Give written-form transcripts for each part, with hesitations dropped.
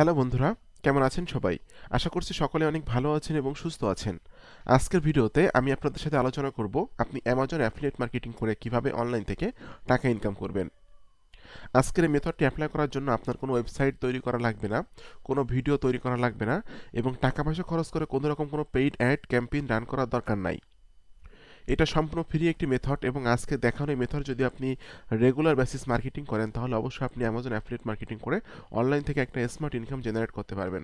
Hello বন্ধুরা, কেমন আছেন সবাই? আশা করছি সকলে অনেক ভালো আছেন এবং সুস্থ আছেন। আজকের ভিডিওতে আমি আপনাদের সাথে আলোচনা করব আপনি অ্যামাজন অ্যাফিলিয়েট মার্কেটিং করে কিভাবে অনলাইন থেকে টাকা ইনকাম করবেন। আজকের এই মেথডটি অ্যাপ্লাই করার জন্য আপনার কোনো ওয়েবসাইট তৈরি করা লাগবে না, কোনো ভিডিও তৈরি করা লাগবে না এবং টাকা পয়সা খরচ করে কোনো রকম কোনো পেইড অ্যাড ক্যাম্পেইন রান করার দরকার নাই। এটা সম্পূর্ণ ফ্রি একটি মেথড এবং আজকে দেখানো এই মেথড যদি আপনি রেগুলার বেসিস মার্কেটিং করেন তাহলে অবশ্যই আপনি অ্যামাজন অ্যাফিলিয়েট মার্কেটিং করে অনলাইন থেকে একটা স্মার্ট ইনকাম জেনারেট করতে পারবেন।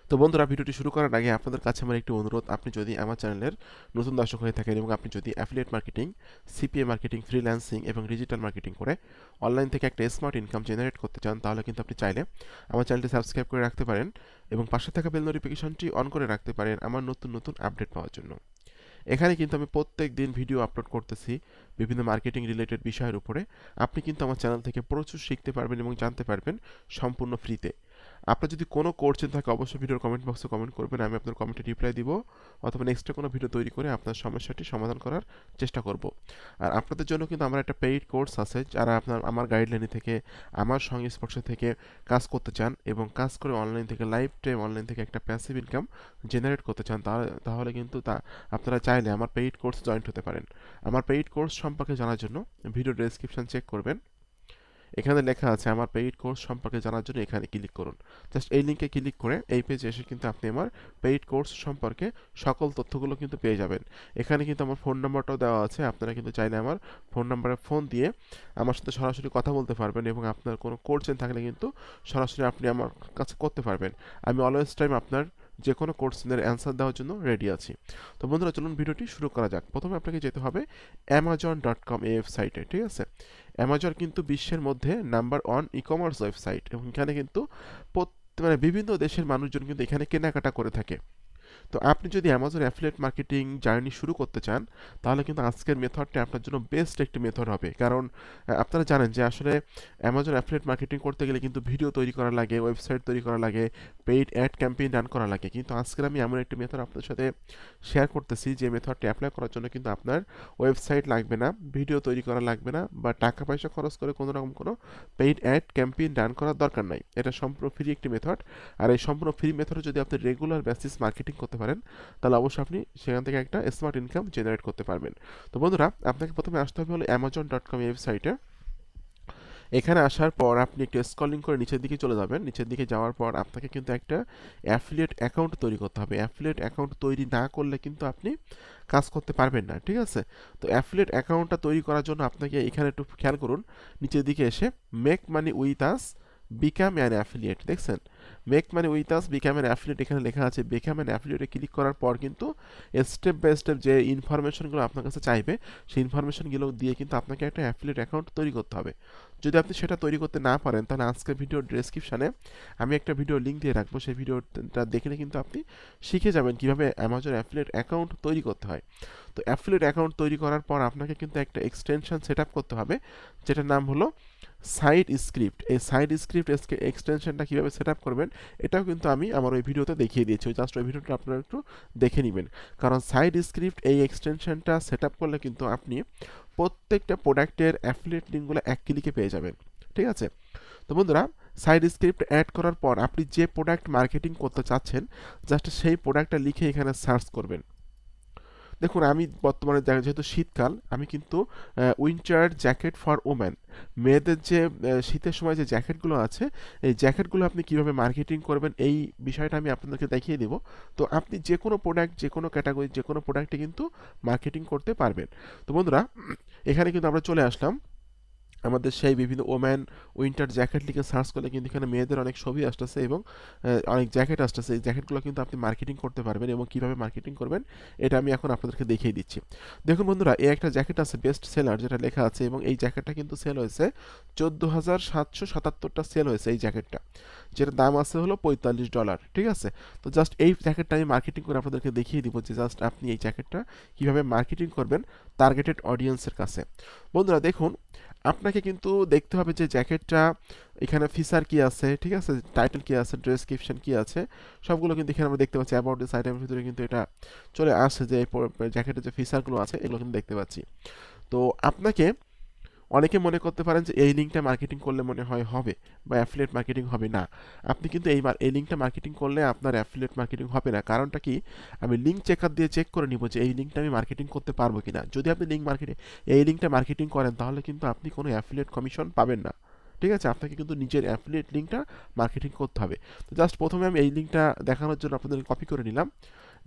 তো বন্ধুরা, ভিডিওটি শুরু করার আগে আপনাদের কাছে আমার একটি অনুরোধ, আপনি যদি আমার চ্যানেলের নতুন দর্শক হয়ে থাকেন এবং আপনি যদি affiliate marketing, CPA marketing, freelancing এবং ডিজিটাল মার্কেটিং করে অনলাইন থেকে একটা স্মার্ট ইনকাম জেনারেট করতে চান তাহলে কিন্তু আপনি চাইলে আমার চ্যানেলটি সাবস্ক্রাইব করে রাখতে পারেন এবং পাশে থাকা বেল নোটিফিকেশনটি অন করে রাখতে পারেন আমার নতুন নতুন আপডেট পাওয়ার জন্য। এখানে কিন্তু আমি প্রত্যেক দিন ভিডিও আপলোড করতেছি বিভিন্ন মার্কেটিং রিলেটেড বিষয়ের উপরে। আপনি কিন্তু আমার চ্যানেল থেকে প্রচুর শিখতে পারবেন এবং জানতে পারবেন সম্পূর্ণ ফ্রিতে। আপনার যদি কোনো কোশ্চেন থাকে অবশ্যই ভিডিওর কমেন্ট বক্সে কমেন্ট করবেন, আমি আপনার কমেন্টে রিপ্লাই দিব অথবা নেক্সটে কোনো ভিডিও তৈরি করে আপনার সমস্যাটি সমাধান করার চেষ্টা করব। আর আপনাদের জন্য কিন্তু আমার একটা পেইড কোর্স আছে, যারা আপনার আমার গাইডলাইন থেকে আমার সংস্পর্শে থেকে কাজ করতে চান এবং কাজ করে অনলাইন থেকে লাইফ টাইম অনলাইন থেকে একটা প্যাসিভ ইনকাম জেনারেট করতে চান, তাহলে কিন্তু আপনারা চাইলে আমার পেইড কোর্স জয়েন্ট হতে পারেন। আমার পেইড কোর্স সম্পর্কে জানার জন্য ভিডিও ডেসক্রিপশন চেক করবেন, এখানে লেখা আছে আমার পেইড কোর্স সম্পর্কে জানার জন্য এখানে ক্লিক করুন। জাস্ট এই লিঙ্কে ক্লিক করে এই পেজে এসে কিন্তু আপনি আমার পেইড কোর্স সম্পর্কে সকল তথ্যগুলো কিন্তু পেয়ে যাবেন। এখানে কিন্তু আমার ফোন নাম্বারটাও দেওয়া আছে, আপনারা কিন্তু চাইলে আমার ফোন নাম্বারে ফোন দিয়ে আমার সাথে সরাসরি কথা বলতে পারবেন এবং আপনার কোনো কোশ্চেন থাকলে কিন্তু সরাসরি আপনি আমার কাছে করতে পারবেন। আমি অলওয়েজ টাইম আপনার যে কোনো কোশ্চেনের অ্যান্সার দেওয়ার জন্য রেডি আছি। তো বন্ধুরা, চলুন ভিডিওটি শুরু করা যাক। প্রথমে আপনাকে যেতে হবে amazon.com এই ওয়েবসাইটে, ঠিক আছে? অ্যামাজন কিন্তু বিশ্বের মধ্যে number one e commerce website এবং এখানে কিন্তু মানে বিভিন্ন দেশের মানুষজন কিন্তু এখানে কেনাকাটা করে থাকে। তো আপনি যদি অ্যামাজন অ্যাফিলিয়েট মার্কেটিং জার্নি শুরু করতে চান তাহলে কিন্তু আজকের মেথডটি আপনার জন্য বেস্ট একটি মেথড হবে। কারণ আপনারা জানেন যে আসলে অ্যামাজন অ্যাফিলিয়েট মার্কেটিং করতে গেলে কিন্তু ভিডিও তৈরি করা লাগে, ওয়েবসাইট তৈরি করা লাগে, পেইড অ্যাড ক্যাম্পেইন রান করা লাগে। কিন্তু আজকের আমি এমন একটি মেথড আপনাদের সাথে শেয়ার করতেছি যে মেথডটি অ্যাপ্লাই করার জন্য কিন্তু আপনার ওয়েবসাইট লাগবে না, ভিডিও তৈরি করা লাগবে না বা টাকা পয়সা খরচ করে কোনো রকম কোনো পেইড অ্যাড ক্যাম্পেইন রান করার দরকার নাই। এটা সম্পূর্ণ ফ্রি একটি মেথড। আর এই সম্পূর্ণ ফ্রি মেথডে যদি আপনি রেগুলার বেসিস মার্কেটিং করতে পারেন তাহলে অবশ্যই আপনি সেখান থেকে একটা স্মার্ট ইনকাম জেনারেট করতে পারবেন। তো বন্ধুরা, আপনাকে প্রথমে আসতে হবে হলো amazon.com ওয়েবসাইটে। এখানে আসার পর আপনি একটু স্ক্রলিং করে নিচের দিকে চলে যাবেন। নিচের দিকে যাওয়ার পর আপনাকে কিন্তু একটা অ্যাফিলিয়েট অ্যাকাউন্ট তৈরি করতে হবে। অ্যাফিলিয়েট অ্যাকাউন্ট তৈরি না করলে কিন্তু আপনি কাজ করতে পারবেন না, ঠিক আছে? তো অ্যাফিলিয়েট অ্যাকাউন্টটা তৈরি করার জন্য আপনাকে এখানে একটু খেয়াল করুন, নিচের দিকে এসে make money with us become an affiliate, দেখছেন? Make money with us become an affiliate, এখানে লেখা আছে। বিকাম অ্যান অ্যাফিলিয়েটে ক্লিক করার পর কিন্তু স্টেপ বাই স্টেপ যে ইনফরমেশনগুলো আপনার কাছে চাইবে সেই ইনফরমেশনগুলো দিয়ে কিন্তু আপনাকে একটা অ্যাফিলিয়েট অ্যাকাউন্ট তৈরি করতে হবে। যদি আপনি সেটা তৈরি করতে না পারেন তাহলে আজকের ভিডিওর ডেসক্রিপশানে আমি একটা ভিডিও লিঙ্ক দিয়ে রাখবো, সেই ভিডিওটা দেখলে কিন্তু আপনি শিখে যাবেন কীভাবে অ্যামাজন অ্যাফিলিয়েট অ্যাকাউন্ট তৈরি করতে হয়। তো অ্যাফিলিয়েট অ্যাকাউন্ট তৈরি করার পর আপনাকে কিন্তু একটা এক্সটেনশন সেট আপ করতে হবে, যেটার নাম হলো সাইট স্ক্রিপ্ট। এই সাইট স্ক্রিপ্ট এক্সটেনশনটা কীভাবে সেট আপ করবেন এটাও কিন্তু আমি আমার ওই ভিডিওতে দেখিয়ে দিয়েছি। জাস্ট ওই ভিডিওটা আপনারা একটু দেখে নেবেন, কারণ সাইট স্ক্রিপ্ট এই এক্সটেনশনটা সেট আপ করলে কিন্তু আপনি প্রত্যেকটা প্রোডাক্টের অ্যাফিলিয়েট লিঙ্কগুলো এক ক্লিকে পেয়ে যাবেন, ঠিক আছে? তো বন্ধুরা, সাইড স্ক্রিপ্ট অ্যাড করার পর আপনি যে প্রোডাক্ট মার্কেটিং করতে চাচ্ছেন জাস্ট সেই প্রোডাক্টটা লিখে এখানে সার্চ করবেন। দেখুন, আমি বর্তমানে যেহেতু শীতকাল, আমি কিন্তু উইন্টার জ্যাকেট ফর ওম্যান, মেয়েদের যে শীতের সময় যে জ্যাকেটগুলো আছে এই জ্যাকেটগুলো আপনি কীভাবে মার্কেটিং করবেন এই বিষয়টা আমি আপনাদেরকে দেখিয়ে দেবো। তো আপনি যে কোনো প্রোডাক্ট, যে কোনো ক্যাটাগরি, যে কোনো প্রোডাক্টে কিন্তু মার্কেটিং করতে পারবেন। তো বন্ধুরা, এখানে কিন্তু আমরা চলে আসলাম আমাদের সেই বিভিন্ন ওম্যান উইন্টার জ্যাকেট লিখে সার্চ করলে কিন্তু এখানে মেয়েদের অনেক ছবি আসতেছে এবং অনেক জ্যাকেট আসতেছে। এই জ্যাকেটগুলো কিন্তু আপনি মার্কেটিং করতে পারবেন এবং কীভাবে মার্কেটিং করবেন এটা আমি এখন আপনাদেরকে দেখিয়ে দিচ্ছি। দেখুন বন্ধুরা, এই একটা জ্যাকেট আছে বেস্ট সেলার যেটা লেখা আছে এবং এই জ্যাকেটটা কিন্তু সেল হয়েছে 14,777টা সেল হয়েছে এই জ্যাকেটটা, যেটার দাম আছে হলো $45, ঠিক আছে? তো জাস্ট এই জ্যাকেটটা আমি মার্কেটিং করে আপনাদেরকে দেখিয়ে দিব যে জাস্ট আপনি এই জ্যাকেটটা কীভাবে মার্কেটিং করবেন টার্গেটেড অডিয়েন্সের কাছে। বন্ধুরা দেখুন, আপনাকে কিন্তু দেখতে হবে যে জ্যাকেটটা এখানে ফিচার কি আছে, ঠিক আছে? টাইটেল কি আছে, ডেসক্রিপশন কি আছে, সবগুলো কিন্তু এখানে আমরা দেখতে পাচ্ছি। অ্যাবাউট দিস আইটেমের ভিতরে কিন্তু এটা চলে আসছে যে জ্যাকেটের যে ফিচারগুলো আছে এগুলো কিন্তু দেখতে পাচ্ছি। তো আপনাকে অনেকে মনে করতে পারেন যে এই লিঙ্কটা মার্কেটিং করলে মনে হয় হবে বা অ্যাফিলিয়েট মার্কেটিং হবে না। আপনি কিন্তু এই লিঙ্কটা মার্কেটিং করলে আপনার অ্যাফিলিয়েট মার্কেটিং হবে না। কারণটা কি, আমি লিঙ্ক চেকার দিয়ে চেক করে নিব যে এই লিঙ্কটা আমি মার্কেটিং করতে পারবো কিনা। যদি আপনি এই লিঙ্কটা মার্কেটিং করেন তাহলে কিন্তু আপনি কোনো অ্যাফিলিয়েট কমিশন পাবেন না। ঠিক আছে, আপনাকে কিন্তু নিজের অ্যাফিলিয়েট লিঙ্কটা মার্কেটিং করতে হবে। তো জাস্ট প্রথমে আমি এই লিঙ্কটা দেখানোর জন্য আপনাদের কপি করে নিলাম,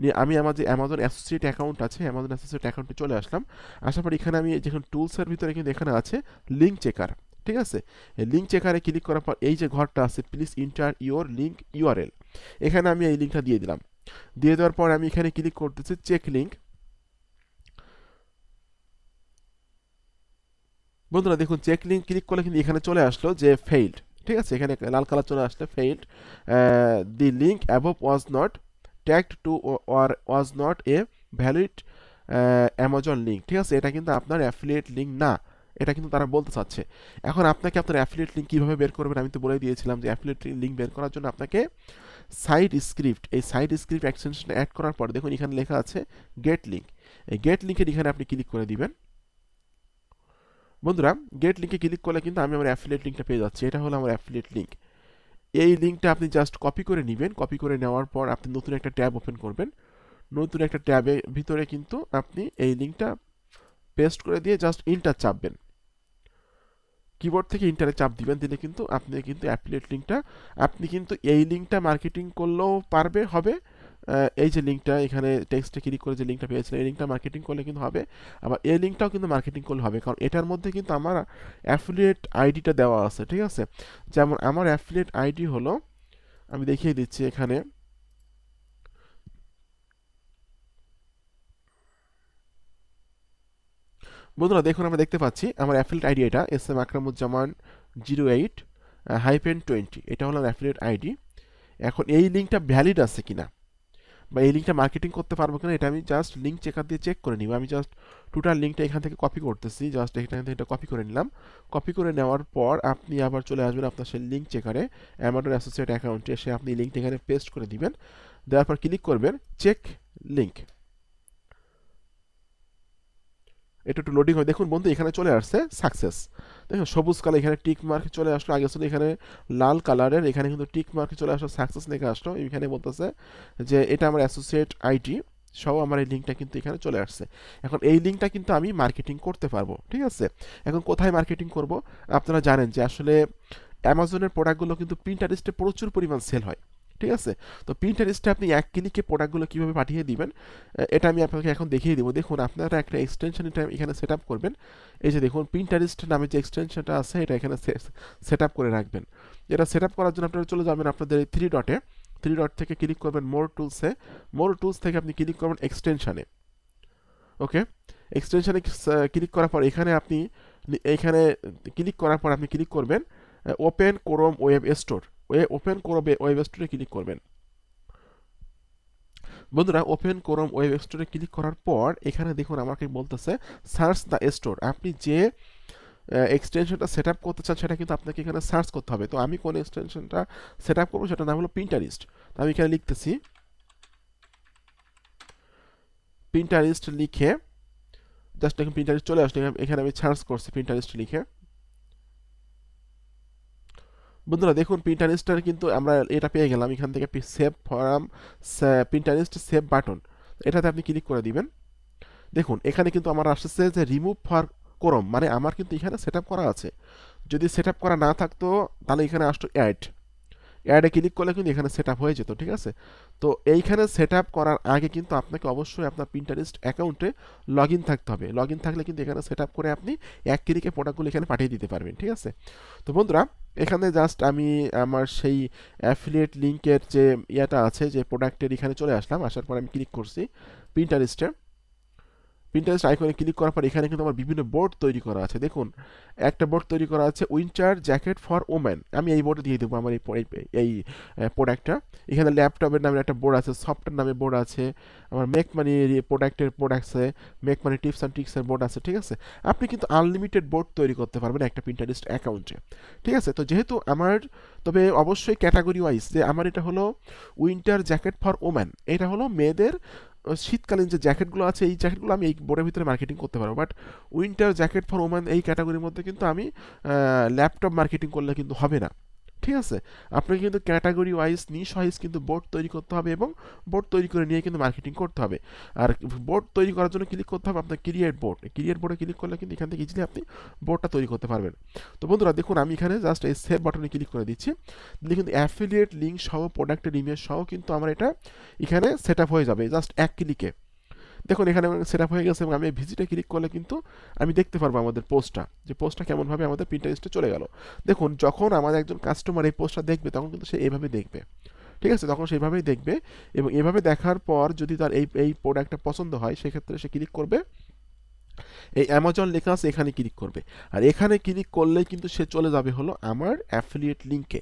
নিয়ে আমি আমার যে অ্যামাজন অ্যাসোসিয়েট অ্যাকাউন্ট আছে, অ্যামাজন অ্যাসোসিয়েট অ্যাকাউন্টে চলে আসলাম। আসার পর এখানে আমি যখন টুলসের ভিতরে কিন্তু এখানে আছে লিঙ্ক চেকার। ঠিক আছে, এই লিঙ্ক চেকারে ক্লিক করার পর এই যে ঘরটা আছে please inter your link URL, এখানে আমি এই লিঙ্কটা দিয়ে দিলাম। দিয়ে দেওয়ার পর আমি এখানে ক্লিক করতেছি চেক লিঙ্ক। বন্ধুরা দেখুন, চেক লিঙ্ক ক্লিক করলে কিন্তু এখানে চলে আসলো যে ফেইল্ড। ঠিক আছে, এখানে লাল কালার চলে আসলে failed, the link above was not tagged to or was not a valid Amazon link. ঠিক আছে, এটা কিন্তু আপনার অ্যাফিলিয়েট লিঙ্ক না, এটা কিন্তু তারা বলতে চাচ্ছে। এখন আপনাকে আপনার অ্যাফিলিয়েট লিঙ্ক কীভাবে বের করবেন, আমি তো বলে দিয়েছিলাম যে অ্যাফিলিয়েট লিঙ্ক বের করার জন্য আপনাকে সাইট স্ক্রিপ্ট, এই সাইট স্ক্রিপ্ট এক্সটেনশন অ্যাড করার পর দেখুন এখানে লেখা আছে গেট লিঙ্ক। এই গেট লিঙ্কের এখানে আপনি ক্লিক করে দিবেন। বন্ধুরা গেট লিঙ্কে ক্লিক করলে কিন্তু আমি আমার অ্যাফিলিয়েট লিঙ্কটা পেয়ে যাচ্ছি। এটা হলো আমার অ্যাফিলিয়েট লিঙ্ক। এই লিঙ্কটা আপনি জাস্ট কপি করে নেবেন। কপি করে নেওয়ার পর আপনি নতুন একটা ট্যাব ওপেন করবেন। নতুন একটা ট্যাবের ভিতরে কিন্তু আপনি এই লিঙ্কটা পেস্ট করে দিয়ে জাস্ট ইন্টার চাপবেন। কিবোর্ড থেকে ইন্টারে চাপ দিবেন, দিলে কিন্তু আপনি কিন্তু অ্যাফিলিয়েট লিঙ্কটা, আপনি কিন্তু এই লিঙ্কটা মার্কেটিং করলেও হবে। এই যে লিঙ্কটা এখানে টেক্সটে ক্লিক করে যে লিঙ্কটা পেয়েছিলেন, এই লিঙ্কটা মার্কেটিং করলে কিন্তু হবে। আবার এই লিঙ্কটাও কিন্তু মার্কেটিং করলে হবে, কারণ এটার মধ্যে কিন্তু আমার অ্যাফিলিয়েট আইডিটা দেওয়া আছে। ঠিক আছে, যেমন আমার অ্যাফিলিয়েট আইডি হলো, আমি দেখিয়ে দিচ্ছি এখানে। বন্ধুরা দেখুন, আমরা দেখতে পাচ্ছি আমার অ্যাফিলিয়েট আইডি এটা SM আকরামুজ্জামান 08-20, এটা হলো অ্যাফিলিয়েট আইডি। এখন এই লিঙ্কটা ভ্যালিড আছে কিনা বা এই লিঙ্কটা মার্কেটিং করতে পারবো কিনা, এটা আমি জাস্ট লিঙ্ক চেকার দিয়ে চেক করে নিব। আমি জাস্ট টোটাল লিঙ্কটা এখান থেকে কপি করতেছি, জাস্ট এখান থেকে এটা কপি করে নিলাম। কপি করে নেওয়ার পর আপনি আবার চলে আসবেন আপনার সেই লিঙ্ক চেকারে, অ্যামাজন অ্যাসোসিয়েট অ্যাকাউন্টে এসে আপনি লিঙ্কটা এখানে পেস্ট করে দিবেন। দেওয়ার পর ক্লিক করবেন চেক লিঙ্ক। এটা একটু লোডিং হয়, দেখুন বন্ধু এখানে চলে আসছে সাকসেস। দেখুন সবুজ কালার এখানে টিক মার্ক চলে আসলো, আগে ছিল এখানে লাল কালারের, এখানে কিন্তু টিক মার্ক চলে আসলো, সাকসেস লেখা আসলো। এখানে বলতেছে যে এটা আমার অ্যাসোসিয়েট আইডি সহ আমার এই লিঙ্কটা কিন্তু এখানে চলে আসছে। এখন এই লিঙ্কটা কিন্তু আমি মার্কেটিং করতে পারবো। ঠিক আছে, এখন কোথায় মার্কেটিং করব, আপনারা জানেন যে আসলে অ্যামাজনের প্রোডাক্টগুলো কিন্তু পিন্টারেস্টে প্রচুর পরিমাণ সেল হয়। ঠিক আছে, তো পিন্টারেস্টে আপনি এক ক্লিকে প্রোডাক্টগুলো কীভাবে পাঠিয়ে দিবেন, এটা আমি আপনাকে এখন দেখিয়ে দেবো। দেখুন আপনারা একটা এক্সটেনশন এটা এখানে সেট আপ করবেন। এই যে দেখুন পিন্টারেস্ট নামে যে এক্সটেনশনটা আছে এটা এখানে সেট আপ করে রাখবেন। এটা সেট আপ করার জন্য আপনারা চলে যাবেন আপনাদের এই থ্রি ডট থেকে ক্লিক করবেন মোর টুলস থেকে আপনি ক্লিক করবেন এক্সটেনশনে। ওকে, এক্সটেনশনে ক্লিক করার পর এখানে ক্লিক করার পর আপনি ক্লিক করবেন open Chrome web store. Open Chrome web স্টোরে ক্লিক করবেন। বন্ধুরা ওপেন ক্রোম ওয়েব স্টোরে ক্লিক করার পর এখানে দেখুন আমাকে বলতেছে সার্চ দ্য স্টোর। আপনি যে এক্সটেনশনটা সেট আপ করতে চান সেটা কিন্তু আপনাকে এখানে সার্চ করতে হবে। তো আমি কোন এক্সটেনশনটা সেট আপ করবো সেটার নাম হলো পিন্টারেস্ট। তো আমি এখানে লিখতেছি পিন্টারেস্ট, লিখে জাস্ট এখন পিন্টারেস্ট চলে আসলে এখানে আমি সার্চ করছি পিন্টারেস্ট লিখে। বন্ধুরা দেখুন পিন্টারেস্টের কিন্তু আমরা এটা পেয়ে গেলাম, এখান থেকে save form Pinterest save button, এটাতে আপনি ক্লিক করে দিবেন। দেখুন এখানে কিন্তু আমার আসছে যে রিমুভ ফর ক্রোম, মানে আমার কিন্তু এখানে সেট করা আছে। যদি সেট করা না থাকতো তাহলে এখানে আসতো অ্যাডে ক্লিক করলে কিন্তু এখানে সেট হয়ে যেত। ঠিক আছে, তো এইখানে সেট করার আগে কিন্তু আপনাকে অবশ্যই আপনার পিন্টারেস্ট অ্যাকাউন্টে লগ ইন থাকতে হবে। লগ ইন থাকলে কিন্তু এখানে সেট করে আপনি এক ক্লিকে প্রোডাক্টগুলো এখানে পাঠিয়ে দিতে পারবেন। ঠিক আছে, তো বন্ধুরা এখানে জাস্ট আমি আমার সেই অ্যাফিলিয়েট লিঙ্কের যে ইয়েটা আছে যে প্রোডাক্টের এখানে চলে আসলাম। আসার পর আমি ক্লিক করছি পিন্টারেস্টে। পিন্টারেস্ট আইকনে ক্লিক করার পর এখানে কিন্তু আমার বিভিন্ন বোর্ড তৈরি করা আছে। দেখুন একটা বোর্ড তৈরি করা আছে উইন্টার জ্যাকেট ফর ওমেন, আমি এই বোর্ডে দিয়ে দেবো আমার এই প্রোডাক্টটা। এখানে ল্যাপটপের নামে একটা বোর্ড আছে, সফটওয়্যার নামে বোর্ড আছে, আমার মেক মানি প্রোডাক্টের বোর্ড আছে, মেক মানি টিপস অ্যান্ড ট্রিক্সের বোর্ড আছে। ঠিক আছে, আপনি কিন্তু আনলিমিটেড বোর্ড তৈরি করতে পারবেন একটা পিন্টারেস্ট অ্যাকাউন্টে। ঠিক আছে, তো যেহেতু আমার, তবে অবশ্যই ক্যাটাগরি ওয়াইজ যে আমার এটা হলো উইন্টার জ্যাকেট ফর ওমেন, এটা হলো মেয়েদের শীতকালীন যে জ্যাকেটগুলো আছে এই জ্যাকেটগুলো আমি এই বোর্ডের ভিতরে মার্কেটিং করতে পারবো, but winter jacket for woman এই ক্যাটাগরির মধ্যে কিন্তু আমি ল্যাপটপ মার্কেটিং করলে কিন্তু হবে না। ঠিক আছে, আপনাকে কিন্তু ক্যাটাগরি ওয়াইজ নিশ ওয়াইজ কিন্তু বোর্ড তৈরি করতে হবে এবং বোর্ড তৈরি করে নিয়ে কিন্তু মার্কেটিং করতে হবে। আর বোর্ড তৈরি করার জন্য ক্লিক করতে হবে আপনার ক্রিয়েট বোর্ডে ক্লিক করলে কিন্তু এখান থেকে ইজিলি আপনি বোর্ডটা তৈরি করতে পারবেন। তো বন্ধুরা দেখুন আমি এখানে জাস্ট এই সেভ বাটনে ক্লিক করে দিচ্ছি, দিলে কিন্তু অ্যাফিলিয়েট লিঙ্ক সহ প্রোডাক্টের ইমেজ সহ কিন্তু আমার এটা এখানে সেট আপ হয়ে যাবে জাস্ট এক ক্লিকে। দেখুন এখানে সেট আপ হয়ে গেছে এবং আমি ভিজিটে ক্লিক করলে কিন্তু আমি দেখতে পারবো আমাদের পোস্টটা, যে পোস্টটা কেমনভাবে আমাদের প্রিন্টারেস্টে চলে গেল। দেখুন যখন আমাদের একজন কাস্টমার এই পোস্টটা দেখবে তখন কিন্তু সে এইভাবে দেখবে। ঠিক আছে, তখন সেইভাবেই দেখবে এবং এভাবে দেখার পর যদি তার এই প্রোডাক্টটা পছন্দ হয় সেক্ষেত্রে সে ক্লিক করবে, এই অ্যামাজন লেখা আছে এখানে ক্লিক করবে। আর এখানে ক্লিক করলেই কিন্তু সে চলে যাবে হলো আমার অ্যাফিলিয়েট লিঙ্কে।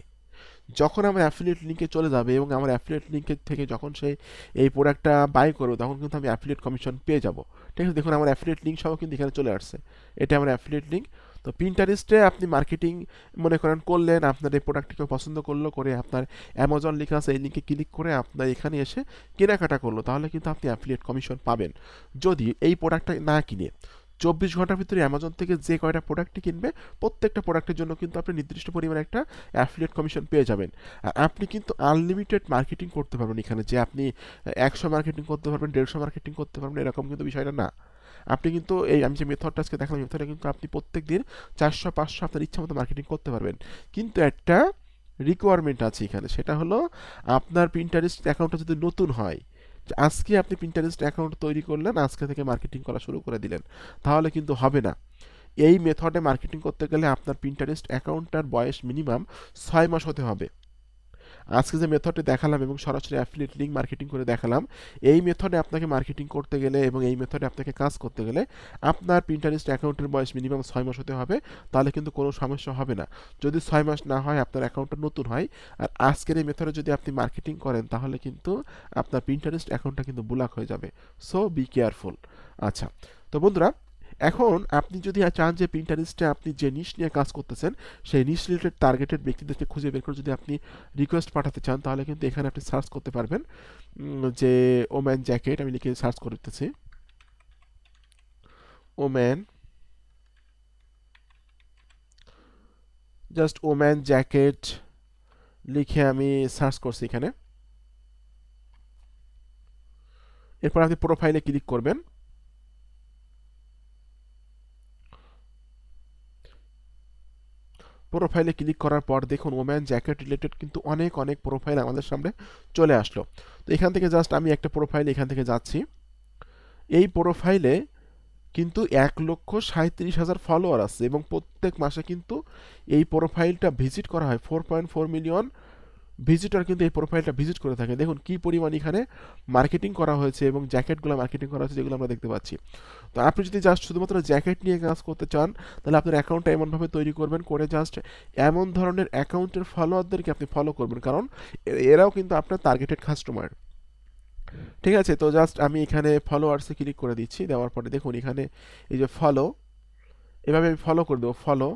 যখন আমার অ্যাফিলিয়েট লিঙ্কে চলে যাবে এবং আমার অ্যাফিলিয়েট লিঙ্কের থেকে যখন সে এই প্রোডাক্টটা বাই করবে তখন কিন্তু আমি অ্যাফিলিয়েট কমিশন পেয়ে যাব। ঠিক আছে, দেখুন আমার অ্যাফিলিয়েট লিঙ্ক সহ কিন্তু এখানে চলে আসছে, এটা আমার অ্যাফিলিয়েট লিঙ্ক। তো পিন্টারেস্টে আপনি মার্কেটিং মনে করেন করলেন, আপনার এই প্রোডাক্টটিকে পছন্দ করলো, করে আপনার অ্যামাজন লেখা আছে এই লিঙ্কে ক্লিক করে আপনার এখানে এসে কেনাকাটা করলো, তাহলে কিন্তু আপনি অ্যাফিলিয়েট কমিশন পাবেন। যদি এই প্রোডাক্টটা না কিনে 24 ঘন্টার ভিতরে অ্যামাজন থেকে যে কয়টা প্রোডাক্টই কিনবে প্রত্যেকটা প্রোডাক্টের জন্য কিন্তু আপনি নির্দিষ্ট পরিমাণে একটা অ্যাফিলিয়েট কমিশন পেয়ে যাবেন। আর আপনি কিন্তু আনলিমিটেড মার্কেটিং করতে পারবেন এখানে, যে আপনি 100 মার্কেটিং করতে পারবেন, 150 মার্কেটিং করতে পারবেন, এরকম কিন্তু বিষয়টা না। আপনি কিন্তু এই আমি যে মেথডটা আজকে দেখালাম মেথডে কিন্তু আপনি প্রত্যেক দিন 400-500 আপনার ইচ্ছা মতো মার্কেটিং করতে পারবেন। কিন্তু একটা রিকোয়ারমেন্ট আছে এখানে, সেটা হলো আপনার পিন্টারেস্ট অ্যাকাউন্টটা যদি নতুন হয়, আজকে আপনি পিন্টারেস্ট অ্যাকাউন্ট তৈরি করলেন, আজকে থেকে মার্কেটিং করা শুরু করে দিলেন, তাহলে কিন্তু হবে না। এই মেথডে মার্কেটিং করতে গেলে আপনার পিন্টারেস্ট অ্যাকাউন্টটার বয়স মিনিমাম 6 মাস হতে হবে। আজকে যে মেথডটি দেখালাম এবং সরাসরি অ্যাফিলিয়েট লিঙ্ক মার্কেটিং করে দেখালাম, এই মেথডে আপনাকে মার্কেটিং করতে গেলে এবং এই মেথডে আপনাকে কাজ করতে গেলে আপনার পিন্টারেস্ট অ্যাকাউন্টের বয়স মিনিমাম 6 মাস হতে হবে, তাহলে কিন্তু কোনো সমস্যা হবে না। যদি 6 মাস না হয়, আপনার অ্যাকাউন্টটা নতুন হয় আর আজকের এই মেথডে যদি আপনি মার্কেটিং করেন, তাহলে কিন্তু আপনার পিন্টারেস্ট অ্যাকাউন্টটা কিন্তু ব্লক হয়ে যাবে। So be careful. আচ্ছা, তো বন্ধুরা এখন আপনি যদি চান যে পিন্টারেস্টে আপনি যে নিশ নিয়ে কাজ করতেছেন সেই নিশ রিলেটেড টার্গেটেড ব্যক্তিদেরকে খুঁজে বের করে যদি আপনি রিকোয়েস্ট পাঠাতে চান, তাহলে কিন্তু এখানে আপনি সার্চ করতে পারবেন যে ওম্যান জ্যাকেট, আমি লিখে সার্চ করতেছি ওম্যান, জাস্ট ওম্যান জ্যাকেট লিখে আমি সার্চ করছি এখানে। এরপর আপনি প্রোফাইলে ক্লিক করবেন। প্রোফাইলে ক্লিক করার পর দেখুন ওম্যান জ্যাকেট রিলেটেড কিন্তু অনেক অনেক প্রোফাইল আমাদের সামনে চলে আসলো। তো এখান থেকে জাস্ট আমি একটা প্রোফাইল এখান থেকে যাচ্ছি। এই প্রোফাইলে কিন্তু 1,37,000 ফলোয়ার আছে এবং প্রত্যেক মাসে কিন্তু এই প্রোফাইলটা ভিজিট করা হয়। 4.4 মিলিয়ন ভিজিটর কিন্তু এই প্রোফাইলটা ভিজিট করে থাকে। দেখুন কি পরিমাণ এখানে মার্কেটিং করা হয়েছে এবং জ্যাকেটগুলো মার্কেটিং করা হয়েছে, যেগুলো আমরা দেখতে পাচ্ছি। তো আপনি যদি জাস্ট শুধুমাত্র জ্যাকেট নিয়ে কাজ করতে চান, তাহলে আপনার অ্যাকাউন্টটা এমনভাবে তৈরি করবেন, করে জাস্ট এমন ধরনের অ্যাকাউন্টের ফলোয়ারদেরকে আপনি ফলো করবেন, কারণ এরাও কিন্তু আপনার টার্গেটেড কাস্টমার। ঠিক আছে, তো জাস্ট আমি এখানে ফলোয়ার্সে ক্লিক করে দিচ্ছি, দেওয়ার পরে দেখুন এখানে এই যে ফলো, এভাবে আমি ফলো করে দেবো ফলো।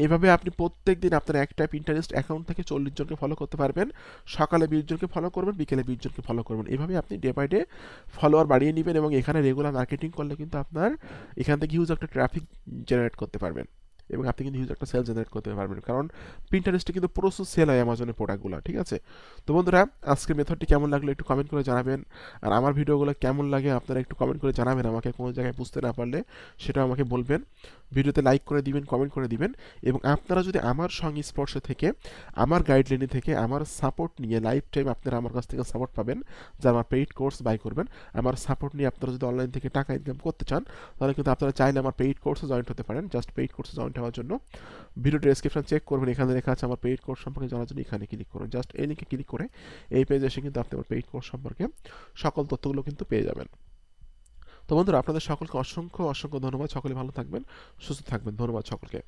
এভাবে আপনি প্রত্যেক দিন আপনার একটা পিন্টারেস্ট অ্যাকাউন্ট থেকে 40 জনকে ফলো করতে পারবেন। সকালে 20 জনকে ফলো করবেন, বিকেলে 20 জনকে ফলো করবেন। এভাবে আপনি ডে বাই ডে ফলোয়ার বাড়িয়ে নেবেন এবং এখানে রেগুলার মার্কেটিং করলে কিন্তু আপনার এখান থেকে হিউজ একটা ট্রাফিক জেনারেট করতে পারবেন এবং আপনি কিন্তু হিউজ একটা সেল জেনারেট করতে পারবেন, কারণ পিন্টারেস্টে কিন্তু প্রচুর সেল হয় অ্যামাজনের প্রোডাক্টগুলো। ঠিক আছে, তো বন্ধুরা আজকের মেথডটি কেমন লাগলো একটু কমেন্ট করে জানাবেন। আর আমার ভিডিওগুলো কেমন লাগে আপনারা একটু কমেন্ট করে জানাবেন, আমাকে কোনো জায়গায় বুঝতে না পারলে সেটাও আমাকে বলবেন। ভিডিওতে লাইক করে দিবেন, কমেন্ট করে দিবেন এবং আপনারা যদি আমার সংস্পর্শে থেকে, আমার গাইডলাইনে থেকে আমার সাপোর্ট নিয়ে লাইফ টাইম আপনারা আমার কাছ থেকে সাপোর্ট পাবেন, যা আমার পেইড কোর্স বাই করবেন। আমার সাপোর্ট নিয়ে আপনারা যদি অনলাইন থেকে টাকা ইনকাম করতে চান, তাহলে কিন্তু আপনারা চাইলে আমার পেইড কোর্সে জয়েন্ট হতে পারেন। জাস্ট পেইড কোর্সে জয়েন্ট হওয়ার জন্য ভিডিও ডেসক্রিপশন চেক করবেন, এখানে লেখা আছে আমার পেইড কোর্স সম্পর্কে জানার জন্য এখানে ক্লিক করুন। জাস্ট এই লিঙ্কে ক্লিক করে এই পেজে এসে কিন্তু আপনি আমার পেইড কোর্স সম্পর্কে সকল তথ্যগুলো কিন্তু পেয়ে যাবেন। তো বন্ধুরা আপনাদের সকলকে অসংখ্য অসংখ্য ধন্যবাদ। সকলে ভালো থাকবেন, সুস্থ থাকবেন। ধন্যবাদ সকলকে।